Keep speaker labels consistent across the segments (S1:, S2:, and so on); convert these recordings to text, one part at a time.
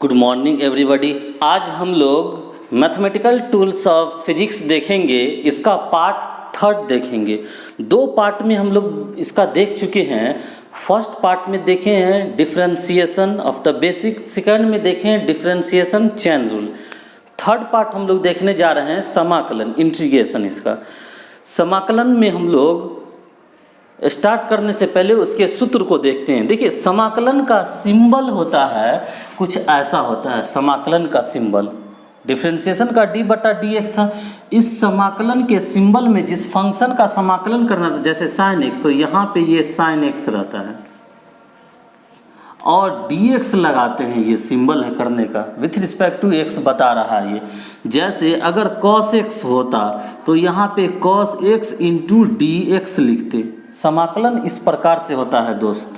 S1: Good morning everybody. आज हम लोग मैथमेटिकल टूल्स ऑफ फिजिक्स देखेंगे। इसका पार्ट थर्ड देखेंगे। दो पार्ट में हम लोग इसका देख चुके हैं। फर्स्ट पार्ट में देखे हैं differentiation of the basic, second में देखे हैं differentiation chain rule. Third part हम लोग देखने जा रहे हैं समाकलन, इंटीग्रेशन। इसका समाकलन में हम लोग स्टार्ट करने से पहले उसके सूत्र को देखते हैं। देखिए, समाकलन का सिंबल होता है कुछ ऐसा होता है। समाकलन का सिंबल डिफरेंशिएशन का d/dx था। इस समाकलन के सिंबल में जिस फंक्शन का समाकलन करना था, जैसे sin x, तो यहाँ पे ये sin x रहता है और dx लगाते हैं। ये सिंबल है करने का, विथ रिस्पेक्ट टू x बता रहा है ये। जैसे अगर cos x होता तो यहाँ पे cos x इंटू dx लिखते। समाकलन इस प्रकार से होता है दोस्त।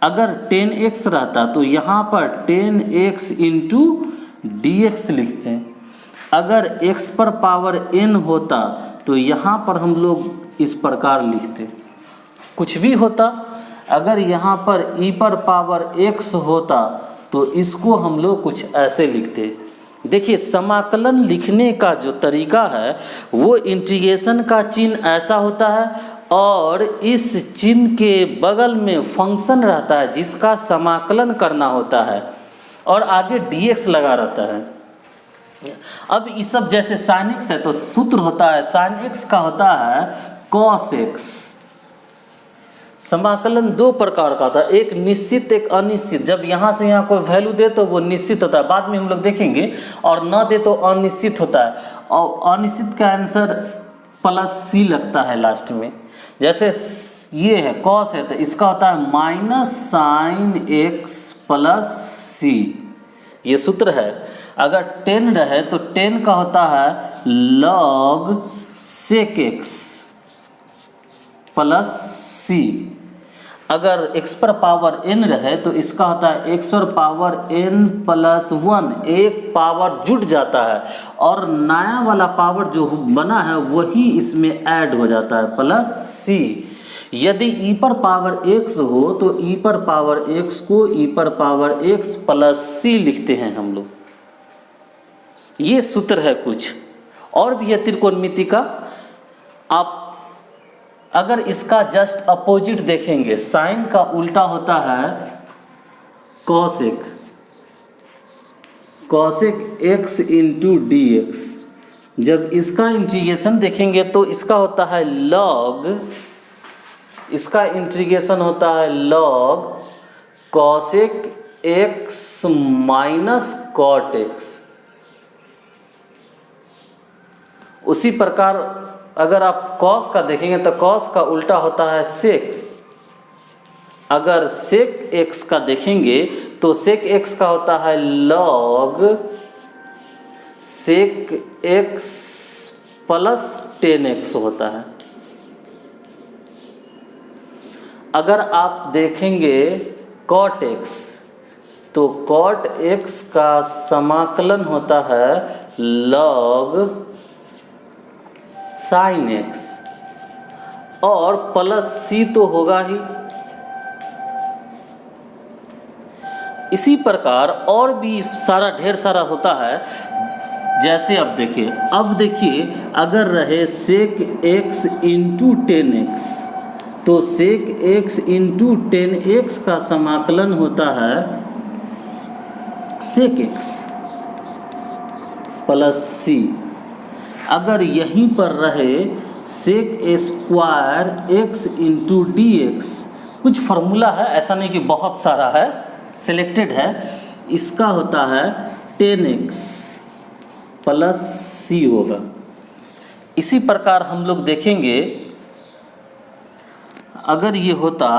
S1: अगर 10x रहता तो यहाँ पर 10x इंटू dx लिखते हैं। अगर x पर पावर n होता तो यहाँ पर हम लोग इस प्रकार लिखते। कुछ भी होता, अगर यहाँ पर e पर पावर x होता तो इसको हम लोग कुछ ऐसे लिखते। देखिए, समाकलन लिखने का जो तरीका है वो इंटीग्रेशन का चिन्ह ऐसा होता है और इस चिन्ह के बगल में फंक्शन रहता है जिसका समाकलन करना होता है और आगे dx लगा रहता है। अब इस सब जैसे sin x है तो सूत्र होता है sin x का होता है cos x। समाकलन दो प्रकार का था, एक निश्चित एक अनिश्चित। जब यहाँ से यहाँ कोई वैल्यू दे तो वो निश्चित होता है, बाद में हम लोग देखेंगे, और न दे तो अनिश्चित होता है। और अनिश्चित का आंसर +c लगता है लास्ट में। जैसे ये है cos है तो इसका होता है -sin x +c, ये सूत्र है। अगर 10 रहे तो 10 का होता है log sec x +c। अगर x पर पावर n रहे तो इसका होता है x पर पावर n +1, एक पावर जुट जाता है और नया वाला पावर जो बना है वही इसमें ऐड हो जाता है +c। यदि e पर पावर x हो तो e पर पावर x को e पर पावर x +c लिखते हैं हम लोग। ये सूत्र है कुछ और भी है त्रिकोणमिति का। आप अगर इसका जस्ट अपोजिट देखेंगे, साइन का उल्टा होता है cosec, cosec x into dx। जब इसका इंटीग्रेशन देखेंगे तो इसका होता है log, इसका इंटीग्रेशन होता है log cosec x minus cot x। उसी प्रकार अगर आप cos का देखेंगे तो cos का उल्टा होता है sec। अगर sec x का देखेंगे तो sec x का होता है log sec x plus 10x होता है। अगर आप देखेंगे cot x तो cot x का समाकलन होता है log sin x और +c तो होगा ही। इसी प्रकार और भी सारा ढेर सारा होता है। जैसे अब देखिए अगर रहे sec x इंटू 10x तो sec x इंटू 10x का समाकलन होता है sec x +c। अगर यहीं पर रहे sec square x into dx, कुछ फार्मूला है, ऐसा नहीं कि बहुत सारा है, सिलेक्टेड है। इसका होता है 10x +c होगा। इसी प्रकार हम लोग देखेंगे अगर ये होता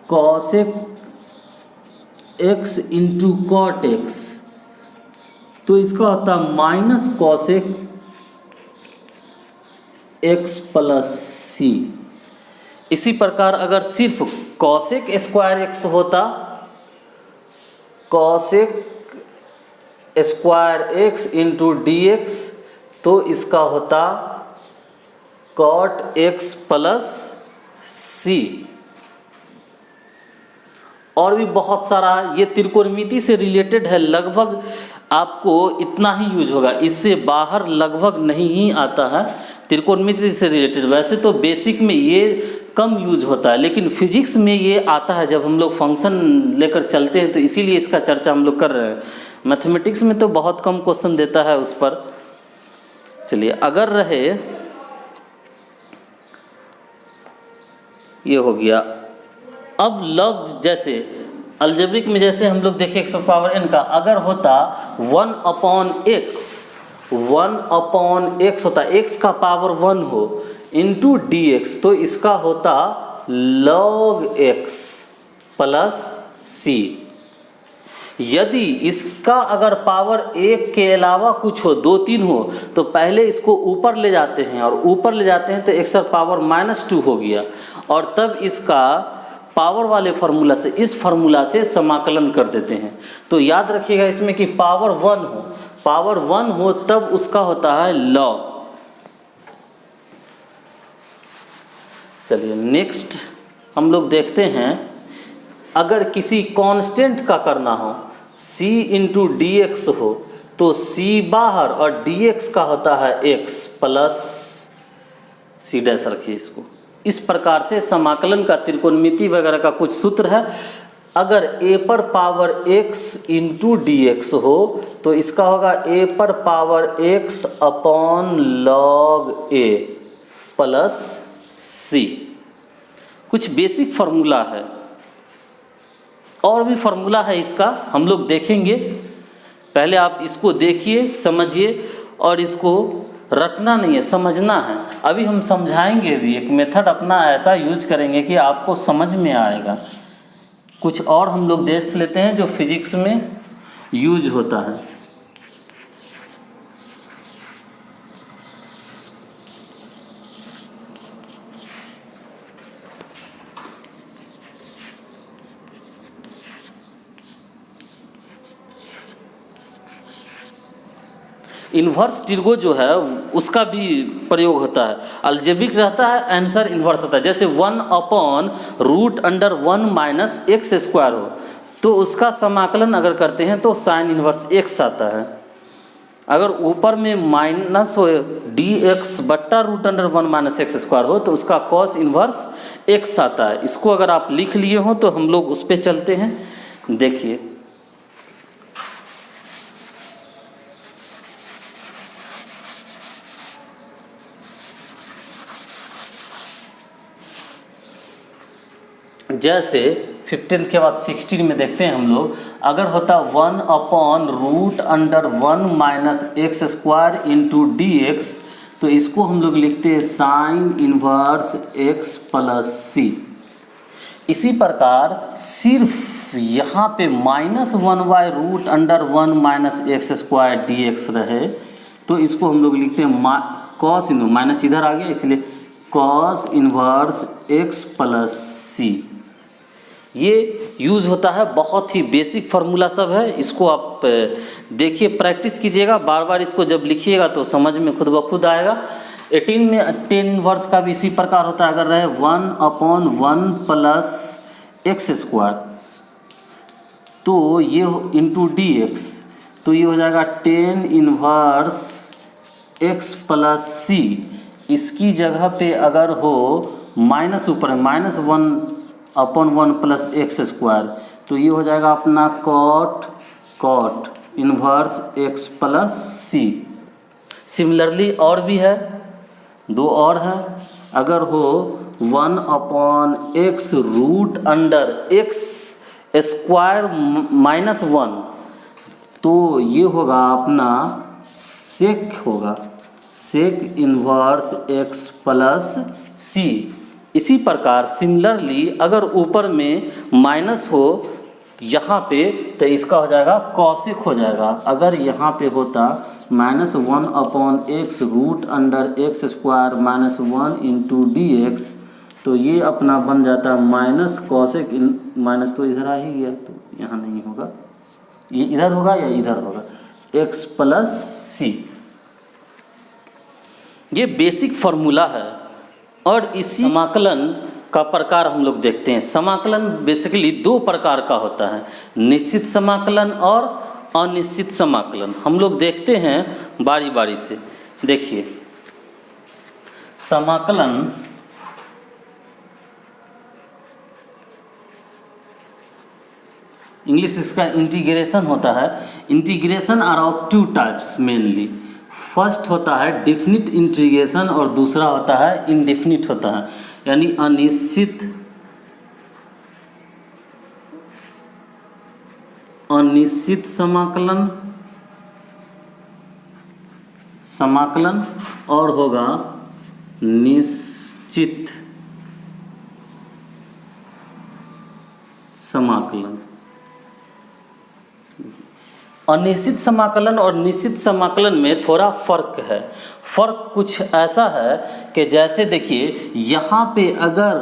S1: cosec x into cot x तो इसका होता माइनस कॉसेक x +c। इसी प्रकार अगर सिर्फ कॉसेक स्क्वायर x होता, cosec square x into dx, तो इसका होता cot x +c। और भी बहुत सारा, ये त्रिकोणमिति से रिलेटेड है, लगभग आपको इतना ही यूज होगा, इससे बाहर लगभग नहीं ही आता है त्रिकोणमिति से रिलेटेड। वैसे तो बेसिक में ये कम यूज होता है, लेकिन फिजिक्स में ये आता है जब हम लोग फंक्शन लेकर चलते हैं, तो इसीलिए इसका चर्चा हम लोग कर रहे हैं। मैथमेटिक्स में तो बहुत कम क्वेश्चन देता है उस पर। चलिए, अगर रहे ये हो गया। अब लॉग, जैसे अलजेब्रिक में जैसे हम लोग देखें x पावर n का, अगर होता 1/x होता, x का पावर 1 हो इंटू dx, तो इसका होता log x प्लस c। यदि इसका अगर पावर 1 के अलावा कुछ हो, 2 3 हो, तो पहले इसको ऊपर ले जाते हैं, और ऊपर ले जाते हैं तो x पावर -2 हो गया, और तब इसका पावर वाले फार्मूला से, इस फार्मूला से समाकलन कर देते हैं। तो याद रखिएगा इसमें कि पावर 1 हो तब उसका होता है लॉग। चलिए नेक्स्ट हम लोग देखते हैं, अगर किसी कांस्टेंट का करना हो, c इंटू डी एक्स हो, तो c बाहर और dx का होता है x प्लस c डैश, रखिए इसको। इस प्रकार से समाकलन का त्रिकोणमिति वगैरह का कुछ सूत्र है। अगर a पर power x into d x हो, तो इसका होगा a पर power x upon log a plus c। कुछ बेसिक फार्मूला है, और भी फार्मूला है इसका, हम लोग देखेंगे। पहले आप इसको देखिए, समझिए, और इसको रटना नहीं है, समझना है। अभी हम समझाएंगे भी, एक मेथड अपना ऐसा यूज करेंगे कि आपको समझ में आएगा। कुछ और हम लोग देख लेते हैं जो फिजिक्स में यूज होता है। इन्वर्स टिर्गो जो है उसका भी प्रयोग होता है। अलजेब्रिक रहता है, आंसर इन्वर्स होता है। जैसे 1/√1 माइनस एक्स स्क्वायर हो, तो उसका समाकलन अगर करते हैं तो साइन इन्वर्स x आता है। अगर ऊपर में माइनस हो dx/√1 माइनस एक्स स्क्वायर हो, तो उसका कॉस इन्वर्स x आता है। इसको अगर आप लिख लिए हो तो हम लोग उस पर चलते हैं। देखिए, जैसे 15 के बाद 16 में देखते हैं हम लोग, अगर होता 1/√1 minus x square into d x, तो इसको हम लोग लिखते हैं sign inverse x plus c। इसी प्रकार सिर्फ यहाँ पे -1/√1 minus x square D x रहे, तो इसको हम लोग लिखते हैं कॉस, माइनस इधर आ गया इसलिए cos inverse x plus c। ये यूज़ होता है, बहुत ही बेसिक फार्मूला सब है। इसको आप देखिए, प्रैक्टिस कीजिएगा, बार बार इसको जब लिखिएगा तो समझ में खुद ब खुद आएगा। 18 में 10 वर्स का भी इसी प्रकार होता है। अगर रहे 1/1 प्लस एक्स स्क्वायर, तो ये इंटू डी एक्स, तो ये हो जाएगा 10 इन्वर्स x प्लस c। इसकी जगह पे अगर हो माइनस ऊपर -1/1 प्लस एक्स स्क्वायर, तो ये हो जाएगा अपना cot inverse x plus c। Similarly और भी है, 2 और है। अगर हो 1/x√x स्क्वायर -1, तो ये होगा अपना sec inverse x plus c। इसी प्रकार सिमिलरली अगर ऊपर में माइनस हो यहाँ पे, तो इसका हो जाएगा कॉसेक हो जाएगा। अगर यहाँ पे होता -1/x√x square -1 into d x, तो ये अपना बन जाता माइनस कॉसेक, माइनस तो इधर आ ही गया, तो यहाँ नहीं होगा, ये इधर होगा या इधर होगा, x प्लस c। ये बेसिक फार्मूला है। और इसी समाकलन का प्रकार हम लोग देखते हैं। समाकलन बेसिकली दो प्रकार का होता है, निश्चित समाकलन और अनिश्चित समाकलन। हम लोग देखते हैं बारी बारी से। देखिए समाकलन इंग्लिश इसका इंटीग्रेशन होता है। Integration are of two types mainly. First होता है डेफिनिट इंटीग्रेशन और दूसरा होता है इनडेफिनिट होता है, यानी अनिश्चित समाकलन और होगा निश्चित समाकलन। अनिश्चित समाकलन और निश्चित समाकलन में थोड़ा फर्क है। फर्क कुछ ऐसा है कि जैसे देखिए यहाँ पे अगर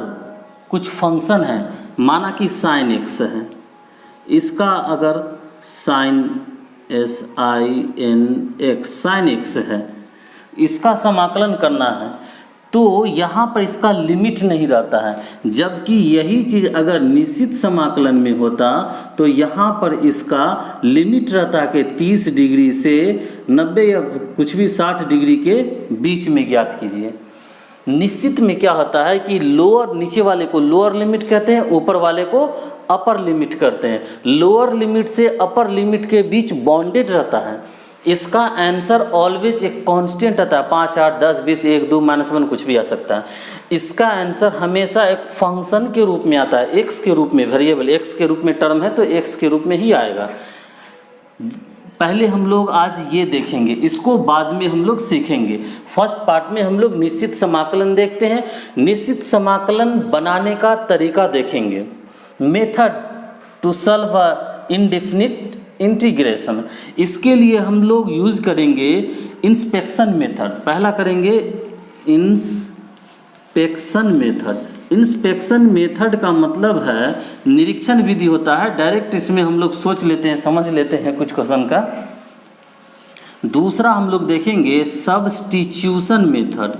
S1: कुछ फंक्शन है, माना कि साइन एक्स है, इसका अगर sine SIN X sine x है, इसका समाकलन करना है तो यहाँ पर इसका लिमिट नहीं रहता है। जबकि यही चीज़ अगर निश्चित समाकलन में होता तो यहाँ पर इसका लिमिट रहता कि 30 डिग्री से 90 या कुछ भी 60 डिग्री के बीच में ज्ञात कीजिए। निश्चित में क्या होता है कि लोअर, नीचे वाले को लोअर लिमिट कहते हैं, ऊपर वाले को अपर लिमिट करते हैं। लोअर लिमिट से अपर लिमिट के बीच बाउंडेड रहता है। इसका आंसर ऑलवेज एक कांस्टेंट आता है, 5, 8, 10, 20, 1, 2, -1 कुछ भी आ सकता है। इसका आंसर हमेशा एक फंक्शन के रूप में आता है, एक्स के रूप में, वेरिएबल एक्स के रूप में टर्म है तो एक्स के रूप में ही आएगा। पहले हम लोग आज ये देखेंगे, इसको बाद में हम लोग सीखेंगे। फर्स्ट पार्ट में हम लोग निश्चित समाकलन देखते हैं। निश्चित समाकलन बनाने का तरीका देखेंगे। Method to solve indefinite integration, इसके लिए हम लोग यूज करेंगे इंस्पेक्शन मेथड। पहला करेंगे इंस्पेक्शन मेथड। इंस्पेक्शन मेथड का मतलब है निरीक्षण विधि होता है। डायरेक्ट इसमें हम लोग सोच लेते हैं, समझ लेते हैं कुछ क्वेश्चन का। दूसरा हम लोग देखेंगे सब्स्टिट्यूशन मेथड।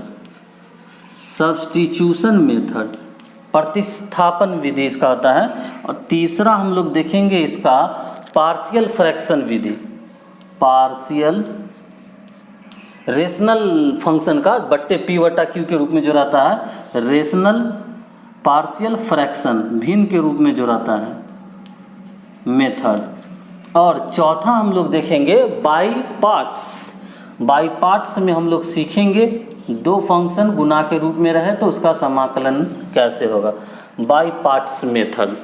S1: सब्स्टिट्यूशन मेथड प्रतिस्थापन विधि इसका होता है। और तीसरा हम लोग देखेंगे इसका पार्शियल फ्रैक्शन विधि। पार्शियल रेशनल फंक्शन का बट्टे P/Q के रूप में जो रहता है, रेशनल पार्शियल फ्रैक्शन भिन्न के रूप में जो रहता है मेथड। और चौथा हम लोग देखेंगे बाई पार्ट्स। बाई पार्ट्स में हम लोग सीखेंगे दो फंक्शन गुना के रूप में रहे तो उसका समाकलन कैसे होगा, बाई पार्ट्स मेथड।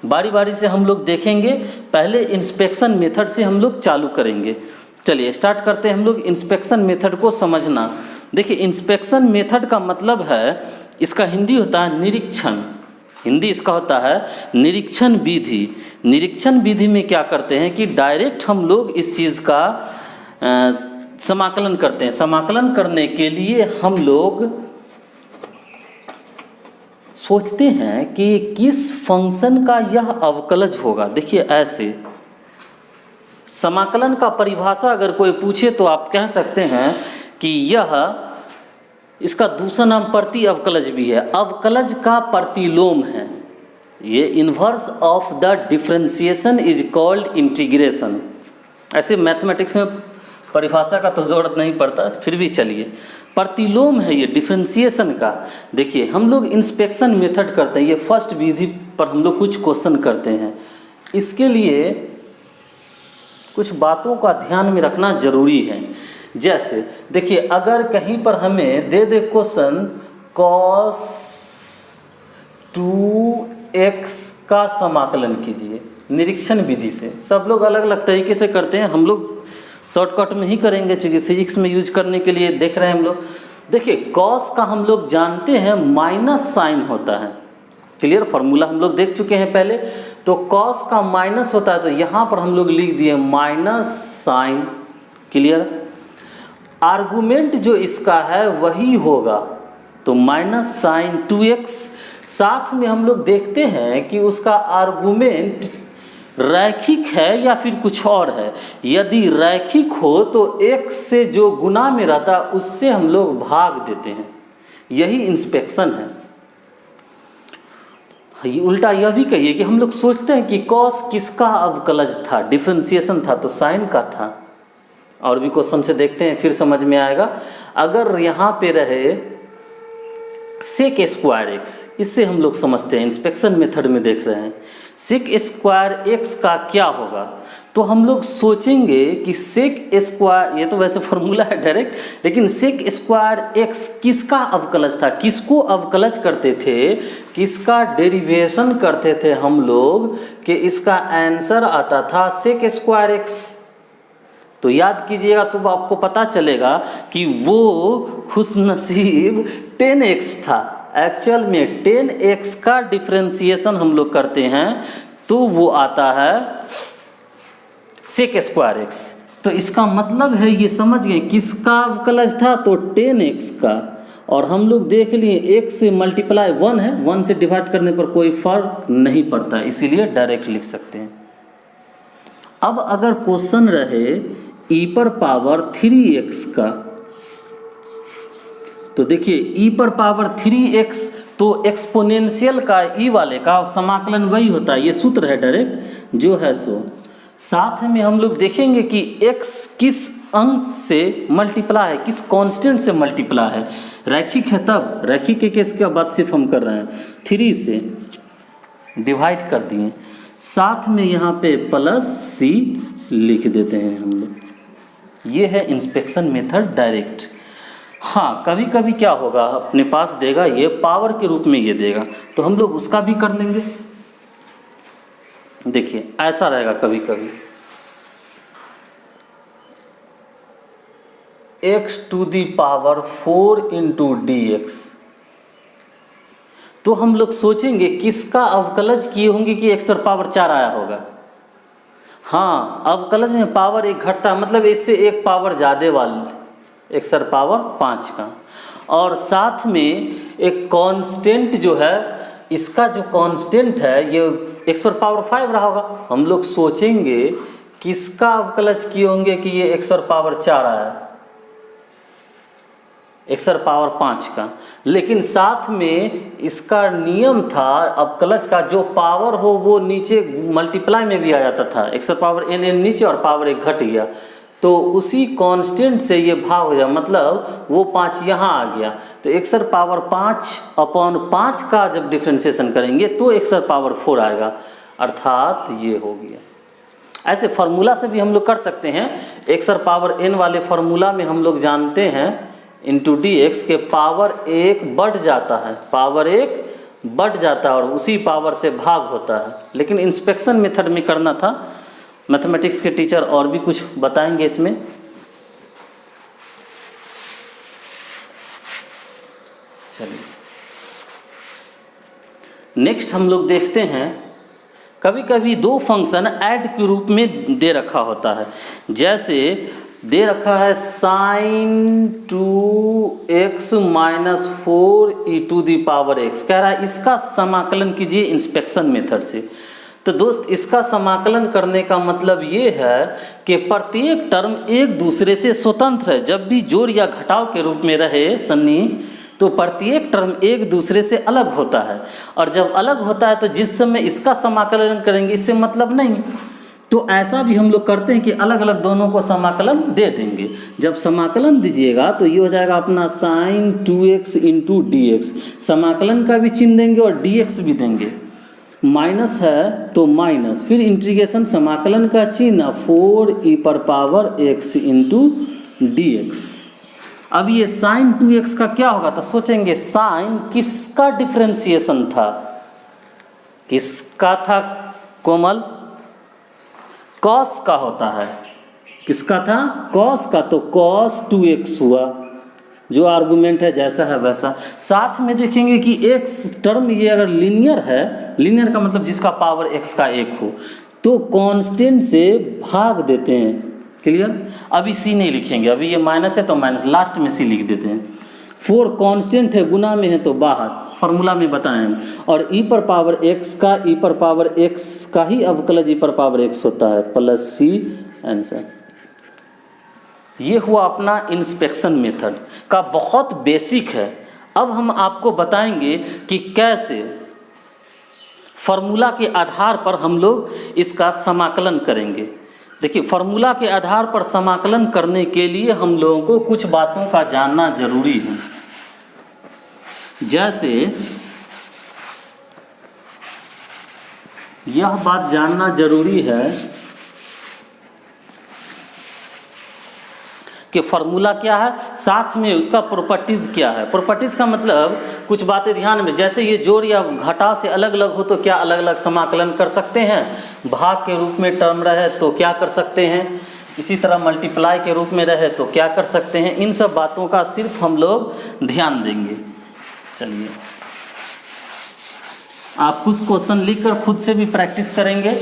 S1: बारी बारी से हम लोग देखेंगे। पहले इंस्पेक्शन मेथड से हम लोग चालू करेंगे। चलिए स्टार्ट करते हैं हम लोग इंस्पेक्शन मेथड को समझना। देखिए इंस्पेक्शन मेथड का मतलब है, इसका हिंदी होता है निरीक्षण। हिंदी इसका होता है निरीक्षण विधि। निरीक्षण विधि में क्या करते हैं कि डायरेक्ट हम लोग इस चीज़ का समाकलन करते हैं। समाकलन करने के लिए हम लोग सोचते हैं कि किस फंक्शन का यह अवकलज होगा। देखिए ऐसे समाकलन का परिभाषा अगर कोई पूछे तो आप कह सकते हैं कि यह, इसका दूसरा नाम प्रति अवकलज भी है। अवकलज का प्रतिलोम है। ये inverse of the differentiation is called integration. ऐसे मैथमेटिक्स में परिभाषा का तो जरूरत नहीं पड़ता, फिर भी चलिए प्रतिलोम है ये डिफरेंशिएशन का। देखिए हम लोग इंस्पेक्शन मेथड करते हैं, ये फर्स्ट विधि पर हम लोग कुछ क्वेश्चन करते हैं। इसके लिए कुछ बातों का ध्यान में रखना जरूरी है। जैसे देखिए अगर कहीं पर हमें दे दे क्वेश्चन cos 2x का समाकलन कीजिए निरीक्षण विधि से। सब लोग अलग अलग तरीके से करते हैं, हम लोग शॉर्टकट में ही करेंगे क्योंकि फिजिक्स में यूज करने के लिए देख रहे हैं हम लोग। देखिए cos का हम लोग जानते हैं माइनस साइन होता है, क्लियर, फॉर्मूला हम लोग देख चुके हैं पहले। तो cos का माइनस होता है तो यहाँ पर हम लोग लिख दिए माइनस साइन, क्लियर। आर्गुमेंट जो इसका है वही होगा, तो माइनस साइन 2x। साथ में हम लोग देखते हैं कि उसका आर्गुमेंट रैखिक है या फिर कुछ और है। यदि रैखिक हो तो x से जो गुना में रहता है उससे हम लोग भाग देते हैं। यही इंस्पेक्शन है। ये उल्टा यह भी कहिए कि हम लोग सोचते हैं कि कॉस किसका अवकलज था, डिफरेंशिएशन था तो साइन का था। और भी क्वेश्चन से देखते हैं फिर समझ में आएगा। अगर यहाँ पे रहे सेक स्क्वायर एक्स, इससे हम लोग समझते हैं, इंस्पेक्शन मेथड में देख रहे हैं सेक स्क्वायर एक्स का क्या होगा, तो हम लोग सोचेंगे कि सेक स्क्वायर, ये तो वैसे फॉर्मूला है डायरेक्ट, लेकिन सेक स्क्वायर एक्स किसका अवकलज था, किसको अवकलज करते थे, किसका डेरिवेशन करते थे हम लोग, कि इसका आंसर आता था सेक स्क्वायर एक्स। तो याद कीजिएगा तो आपको पता चलेगा कि वो खुशनसीब 10x था। एक्चुअल में 10x का डिफरेंशिएशन हम लोग करते हैं तो वो आता है सेक स्क्वायर एक्स। तो इसका मतलब है, ये समझ गए किसका अवकलज था, तो 10x का। और हम लोग देख लिए x से मल्टीप्लाई 1 है, 1 से डिवाइड करने पर कोई फर्क नहीं पड़ता, इसीलिए डायरेक्ट लिख सकते हैं। अब अगर क्वेश्चन रहे e पर पावर 3x का, तो देखिए e पर पावर 3x, तो एक्सपोनेंशियल का e वाले का समाकलन वही होता है, ये सूत्र है डायरेक्ट जो है सो। साथ में हम लोग देखेंगे कि x किस अंक से मल्टीप्लाई है, किस कांस्टेंट से मल्टीप्लाई है, रैखिक है तब, रैखिक के केस का बात सिर्फ हम कर रहे हैं, 3 से डिवाइड कर दिए, साथ में यहाँ पे प्लस c लिख देते हैं हम लोग। ये है इंस्पेक्शन मेथड डायरेक्ट। हाँ, कभी कभी क्या होगा, अपने पास देगा ये पावर के रूप में ये देगा, तो हम लोग उसका भी कर लेंगे। देखिए ऐसा रहेगा कभी कभी x to the power 4 into dx, तो हम लोग सोचेंगे किसका अवकलज किए होंगे कि x पर पावर 4 आया होगा। हाँ, अवकलज में पावर एक घटता है, मतलब इससे एक पावर ज़्यादा वाली, x पर पावर 5 का, और साथ में एक कांस्टेंट जो है, इसका जो कांस्टेंट है ये x पर पावर 5 रहा होगा। हम लोग सोचेंगे किसका अवकलज किए होंगे कि ये x पर पावर 4 आया, x पर पावर 5 का। लेकिन साथ में इसका नियम था अवकलज का, जो पावर हो वो नीचे मल्टीप्लाई में भी आ जाता था, x पर पावर n नीचे और पावर 1 घट गया, तो उसी कांस्टेंट से ये भाग हो जाए, मतलब वो 5 यहाँ आ गया, तो x पर पावर 5 अपॉन 5 का जब डिफ्रेंशिएशन करेंगे तो x पर पावर 4 आएगा, अर्थात ये हो गया। ऐसे फार्मूला से भी हम लोग कर सकते हैं, x पर पावर n वाले फार्मूला में हम लोग जानते हैं इंटू dx के पावर 1 बढ़ जाता है, पावर 1 बढ़ जाता है और उसी पावर से भाग होता है। लेकिन इंस्पेक्शन मेथड में करना था, मैथमेटिक्स के टीचर और भी कुछ बताएंगे इसमें। चलिए नेक्स्ट हम लोग देखते हैं, कभी कभी दो फंक्शन ऐड के रूप में दे रखा होता है, जैसे दे रखा है sin 2x minus 4 e to the power x, कह रहा है इसका समाकलन कीजिए इंस्पेक्शन मेथड से। तो दोस्त इसका समाकलन करने का मतलब ये है कि प्रत्येक टर्म एक दूसरे से स्वतंत्र है, जब भी जोड़ या घटाव के रूप में रहे सन्नी, तो प्रत्येक टर्म एक दूसरे से अलग होता है, और जब अलग होता है तो जिस समय इसका समाकलन करेंगे इससे मतलब नहीं। तो ऐसा भी हम लोग करते हैं कि अलग अलग दोनों को समाकलन दे देंगे। जब समाकलन दीजिएगा तो ये हो जाएगा अपना sin 2x इंटू डी, समाकलन का भी चिन्ह देंगे और dx भी देंगे, माइनस है तो माइनस, फिर इंटीग्रेशन समाकलन का चिन्ह 4e पर पावर x इंटू dx। अब ये sin 2x का क्या होगा, तो सोचेंगे sin किसका डिफरेंशिएशन था, किसका था कोमल, cos का होता है, किसका था, cos का, तो cos 2x हुआ, जो आर्गुमेंट है जैसा है वैसा। साथ में देखेंगे कि x टर्म ये अगर लीनियर है, लीनियर का मतलब जिसका पावर x का 1 हो, तो कांस्टेंट से भाग देते हैं, क्लियर। अभी c नहीं लिखेंगे, अभी ये माइनस है तो माइनस, लास्ट में c लिख देते हैं। 4 कांस्टेंट है, गुना में है तो बाहर, फार्मूला में बताएं हम। और e पर पावर x का e पर पावर x का ही अवकलज e पर पावर x होता है, प्लस c आंसर। ये हुआ अपना इंस्पेक्शन मेथड का बहुत बेसिक है। अब हम आपको बताएंगे कि कैसे फार्मूला के आधार पर हम लोग इसका समाकलन करेंगे। देखिए, फार्मूला के आधार पर समाकलन करने के लिए हम लोगों को कुछ बातों का जानना जरूरी है। जैसे यह बात जानना जरूरी है कि फार्मूला क्या है, साथ में उसका प्रॉपर्टीज क्या है। प्रॉपर्टीज का मतलब कुछ बातें ध्यान में, जैसे ये जोड़ या घटाव से अलग अलग हो तो क्या अलग अलग समाकलन कर सकते हैं, भाग के रूप में टर्म रहे तो क्या कर सकते हैं, इसी तरह मल्टीप्लाई के रूप में रहे तो क्या कर सकते हैं। इन सब बातों का सिर्फ हम लोग ध्यान देंगे। चलिए, आप कुछ क्वेश्चन लिखकर खुद से भी प्रैक्टिस करेंगे।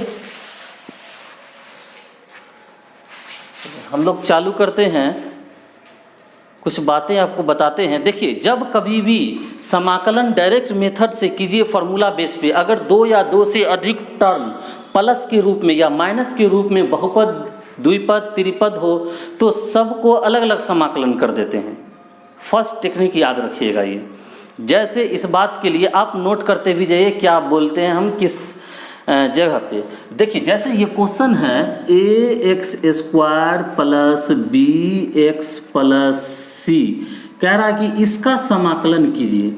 S1: हम लोग चालू करते हैं, कुछ बातें आपको बताते हैं। देखिए, जब कभी भी समाकलन डायरेक्ट मेथड से कीजिए फार्मूला बेस पे, अगर दो या दो से अधिक टर्म प्लस के रूप में या माइनस के रूप में बहुपद, द्विपद, त्रिपद हो तो सबको अलग अलग समाकलन कर देते हैं। फर्स्ट टेक्निक याद रखिएगा ये। जैसे इस बात के लिए आप नोट करते भी जाइए क्या बोलते हैं हम किस जगह पे। देखिए, जैसे ये क्वेश्चन है ax² plus bx plus c, कह रहा है कि इसका समाकलन कीजिए।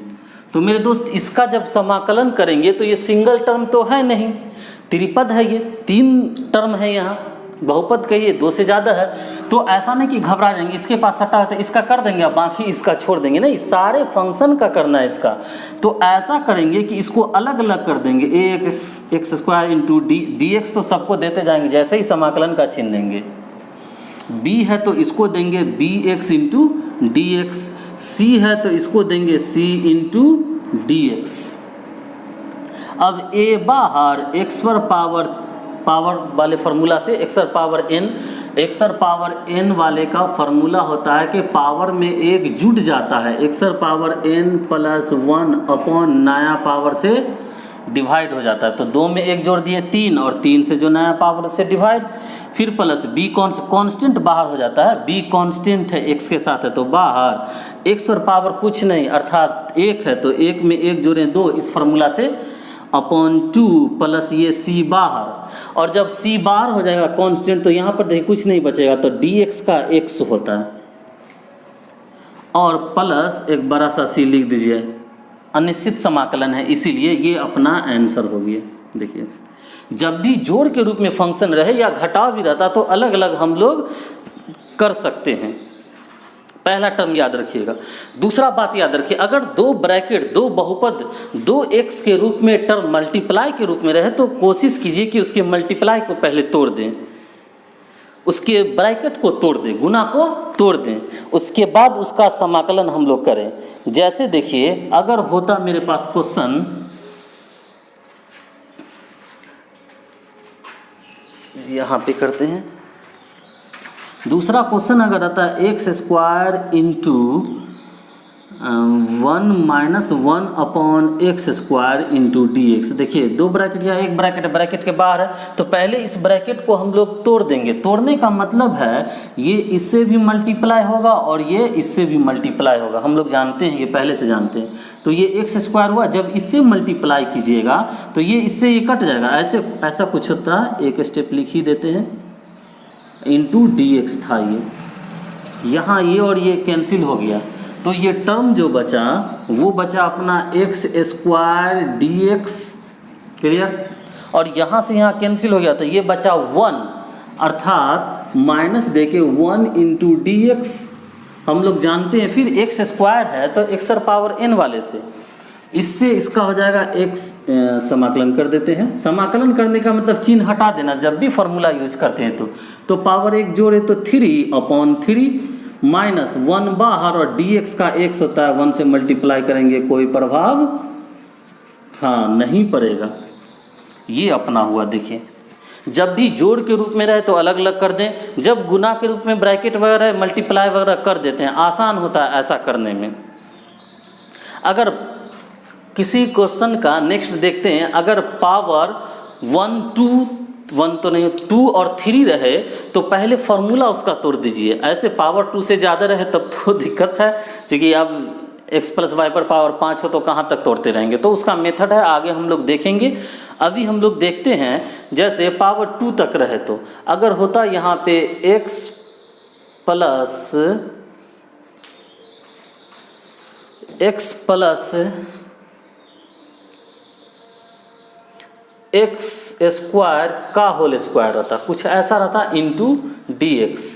S1: तो मेरे दोस्त, इसका जब समाकलन करेंगे तो ये सिंगल टर्म तो है नहीं, त्रिपद है, ये 3 टर्म है, यहाँ बहुपद कहिए 2 से ज़्यादा है। तो ऐसा नहीं कि घबरा जाएंगे, इसके पास सटा है तो इसका कर देंगे और बाकी इसका छोड़ देंगे, नहीं, सारे फंक्शन का करना है इसका। तो ऐसा करेंगे कि इसको अलग अलग कर देंगे, ax² इंटू dx तो सबको देते जाएंगे, जैसे ही समाकलन का चिन्ह देंगे। b है तो इसको देंगे bx इंटू dx, c है तो इसको देंगे c इंटू dx। अब a बाहर x पर पावर वाले फार्मूला से x पावर n वाले का फार्मूला होता है कि पावर में एक जुड़ जाता है, x power n plus 1 upon नया पावर से डिवाइड हो जाता है। तो 2 में एक जोड़ दिए 3, और 3 से जो नया पावर से डिवाइड, फिर प्लस b कांस्टेंट बाहर हो जाता है, b कांस्टेंट है x के साथ है तो बाहर, x पर पावर कुछ नहीं अर्थात 1 है तो 1 में एक जोड़े 2 इस फार्मूला से, अपॉन 2 प्लस ये c बाहर, और जब c बाहर हो जाएगा कांस्टेंट तो यहाँ पर देखिए कुछ नहीं बचेगा तो dx का x होता है, और प्लस एक बड़ा सा c लिख दीजिए। अनिश्चित समाकलन है इसीलिए ये अपना आंसर हो गया। देखिए, जब भी जोड़ के रूप में फंक्शन रहे या घटाव भी रहता तो अलग अलग हम लोग कर सकते हैं। पहला टर्म याद रखिएगा। दूसरा बात याद रखिए, अगर दो ब्रैकेट, दो बहुपद, 2x के रूप में टर्म मल्टीप्लाई के रूप में रहे तो कोशिश कीजिए कि उसके मल्टीप्लाई को पहले तोड़ दें, उसके ब्रैकेट को तोड़ दें, गुना को तोड़ दें, उसके बाद उसका समाकलन हम लोग करें। जैसे देखिए, अगर होता मेरे पास क्वेश्चन, यहाँ पे करते हैं, दूसरा क्वेश्चन अगर आता है x² into 1 minus 1 upon x² into dx। देखिए, 2 ब्रैकेट या एक ब्रैकेट के बाहर है तो पहले इस ब्रैकेट को हम लोग तोड़ देंगे। तोड़ने का मतलब है ये इससे भी मल्टीप्लाई होगा और ये इससे भी मल्टीप्लाई होगा, हम लोग जानते हैं, ये पहले से जानते हैं। तो ये x² हुआ, जब इससे मल्टीप्लाई कीजिएगा तो ये इससे ये कट जाएगा, ऐसा कुछ होता है। एक स्टेप लिख ही देते हैं, इंटू dx था ये, यहाँ ये और ये कैंसिल हो गया तो ये टर्म जो बचा वो बचा अपना x² dx, क्लियर, और यहाँ से यहाँ कैंसिल हो गया तो ये बचा 1, अर्थात माइनस देके 1 इंटू dx हम लोग जानते हैं। फिर x² है तो x पावर n वाले से, इससे इसका हो जाएगा x, समाकलन कर देते हैं। समाकलन करने का मतलब चिन्ह हटा देना जब भी फार्मूला यूज करते हैं तो पावर 1 जोड़े तो 3 अपॉन 3 माइनस 1 बाहर, और dx का x होता है 1 से मल्टीप्लाई करेंगे, कोई प्रभाव नहीं पड़ेगा। ये अपना हुआ। देखिए, जब भी जोड़ के रूप में रहे तो अलग अलग कर दें, जब गुना के रूप में ब्रैकेट वगैरह मल्टीप्लाई वगैरह कर देते हैं, आसान होता है ऐसा करने में। अगर किसी क्वेश्चन का नेक्स्ट देखते हैं, अगर पावर 1 तो नहीं 2 और 3 रहे तो पहले फार्मूला उसका तोड़ दीजिए। ऐसे पावर 2 से ज़्यादा रहे तब तो दिक्कत है, क्योंकि अब x + y पर पावर 5 हो तो कहाँ तक तोड़ते रहेंगे। तो उसका मेथड है, आगे हम लोग देखेंगे। अभी हम लोग देखते हैं जैसे पावर 2 तक रहे तो अगर होता यहाँ पे x प्लस एक्स स्क्वायर का होल स्क्वायर रहता, कुछ ऐसा रहता इंटू डी एक्स।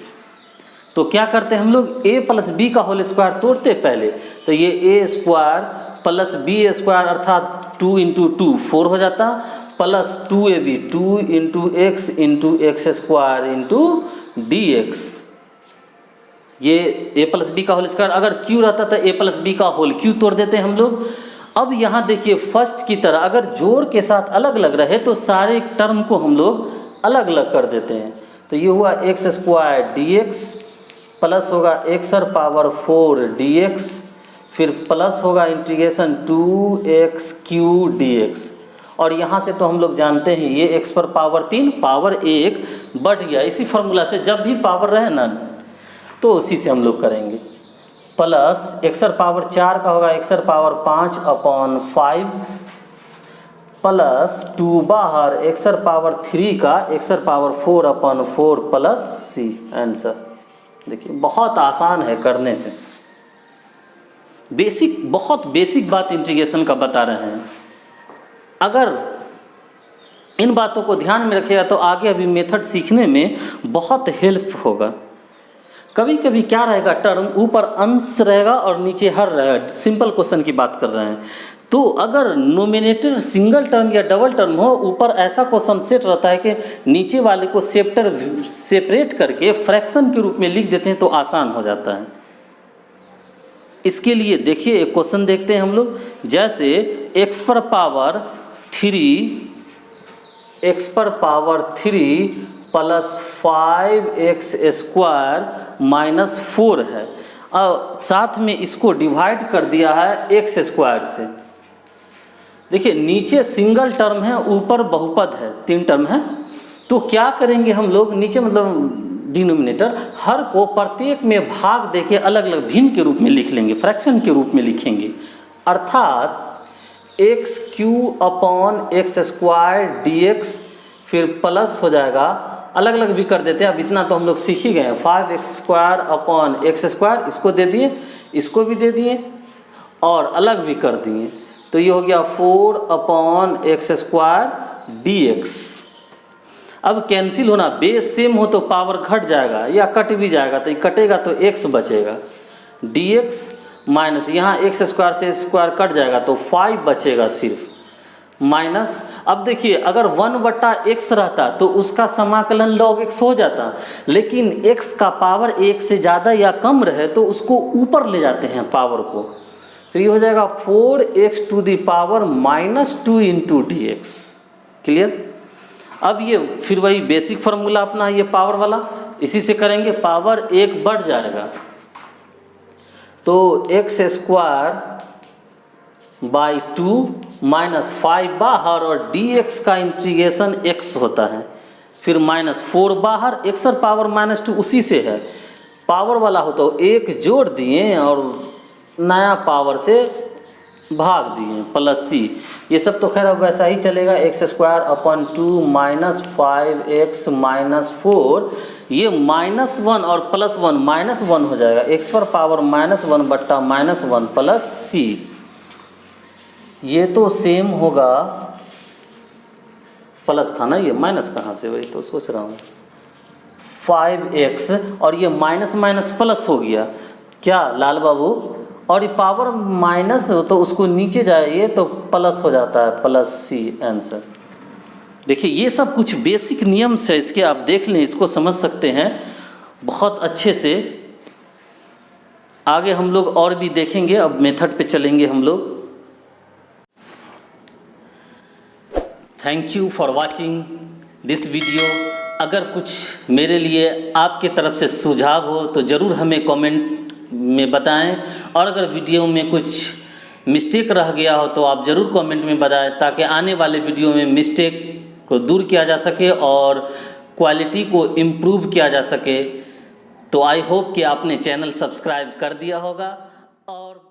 S1: तो क्या करते हैं हम लोग a प्लस बी का होल स्क्वायर तोड़ते पहले, तो ये a square plus b square अर्थात 2 इंटू 2 4 हो जाता, plus 2ab 2 into x square into d x. ये a प्लस बी का होल स्क्वायर अगर q रहता था a प्लस बी का होल q तोड़ देते हैं हम लोग। अब यहाँ देखिए फर्स्ट की तरह अगर जोड़ के साथ अलग अलग रहे तो सारे टर्म को हम लोग अलग अलग कर देते हैं। तो ये हुआ x square D x plus होगा एक्स पावर 4 डी एक्स, फिर प्लस होगा integration 2x Q D x. और यहाँ से तो हम लोग जानते हैं ये x पर पावर 3 पावर 1 बढ़ गया। इसी फार्मूला से जब भी पावर रहे ना तो उसी से हम लोग करेंगे। प्लस x पावर 4 का होगा x पावर 5 अपॉन 5 प्लस 2 बाहर x पावर 3 का x power 4 upon 4 plus c। Answer देखिए बहुत आसान है करने से, बहुत बेसिक बात इंटीग्रेशन का बता रहे हैं। अगर इन बातों को ध्यान में रखिएगा तो आगे अभी मेथड सीखने में बहुत हेल्प होगा। कभी कभी क्या रहेगा टर्म ऊपर अंश रहेगा और नीचे हर रहेगा, सिंपल क्वेश्चन की बात कर रहे हैं। तो अगर नोमिनेटर सिंगल टर्म या डबल टर्म हो, ऊपर ऐसा क्वेश्चन सेट रहता है कि नीचे वाले को सेपरेट करके फ्रैक्शन के रूप में लिख देते हैं तो आसान हो जाता है। इसके लिए देखिए एक क्वेश्चन देखते हैं हम लोग, जैसे x पर power 3 plus 5x square minus 4 है और साथ में इसको डिवाइड कर दिया है एक्स स्क्वायर से। देखिए नीचे सिंगल टर्म है, ऊपर बहुपद है, 3 टर्म है। तो क्या करेंगे हम लोग, नीचे मतलब डिनोमिनेटर हर को प्रत्येक में भाग देके अलग अलग भिन्न के रूप में लिख लेंगे, फ्रैक्शन के रूप में लिखेंगे। अर्थात x Q upon x square D x, फिर प्लस हो जाएगा, अलग अलग भी कर देते हैं। अब इतना तो हम लोग सीख ही गए हैं, 5x square upon x square, इसको दे दिए, इसको भी दे दिए और अलग भी कर दिए। तो ये हो गया 4 upon x square D x. अब कैंसिल होना, बेस सेम हो तो पावर घट जाएगा या कट भी जाएगा, तो ये कटेगा तो x बचेगा, डी एक्स माइनस यहाँ एक्स स्क्वायर से स्क्वायर कट जाएगा तो 5 बचेगा सिर्फ, माइनस। अब देखिए अगर 1/x रहता तो उसका समाकलन log x हो जाता, लेकिन x का पावर 1 से ज़्यादा या कम रहे तो उसको ऊपर ले जाते हैं पावर को। तो ये हो जाएगा 4x to the power -2 into d x. Clear. अब ये फिर वही बेसिक फार्मूला अपना ये पावर वाला, इसी से करेंगे, पावर 1 बढ़ जाएगा तो एक्स स्क्वायर बाई 2 माइनस 5 बाहर और डी एक्स का इंटीग्रेशन x होता है, फिर -4 बाहर, x और पावर -2 उसी से है, पावर वाला हो तो 1 जोड़ दिए और नया पावर से भाग दिए प्लस c। ये सब तो खैर अब वैसा ही चलेगा, x square upon 2 minus 5x minus 4, ये -1 और +1 -1 हो जाएगा, x पर पावर -1 बट्टा -1 प्लस c। ये तो सेम होगा, प्लस था ना, ये माइनस कहाँ से, वही तो सोच रहा हूँ, 5x और ये माइनस माइनस प्लस हो गया क्या लाल बाबू, और ये पावर माइनस हो तो उसको नीचे जाइए तो प्लस हो जाता है, प्लस c आंसर। देखिए ये सब कुछ बेसिक नियम है इसके, आप देख लें, इसको समझ सकते हैं बहुत अच्छे से। आगे हम लोग और भी देखेंगे, अब मेथड पे चलेंगे हम लोग। Thank you for watching this video. अगर कुछ मेरे लिए आपके तरफ से सुझाव हो तो ज़रूर हमें कमेंट में बताएं, और अगर वीडियो में कुछ मिस्टेक रह गया हो तो आप ज़रूर कमेंट में बताएं, ताकि आने वाले वीडियो में मिस्टेक को दूर किया जा सके और क्वालिटी को इम्प्रूव किया जा सके। तो आई होप कि आपने चैनल सब्सक्राइब कर दिया होगा और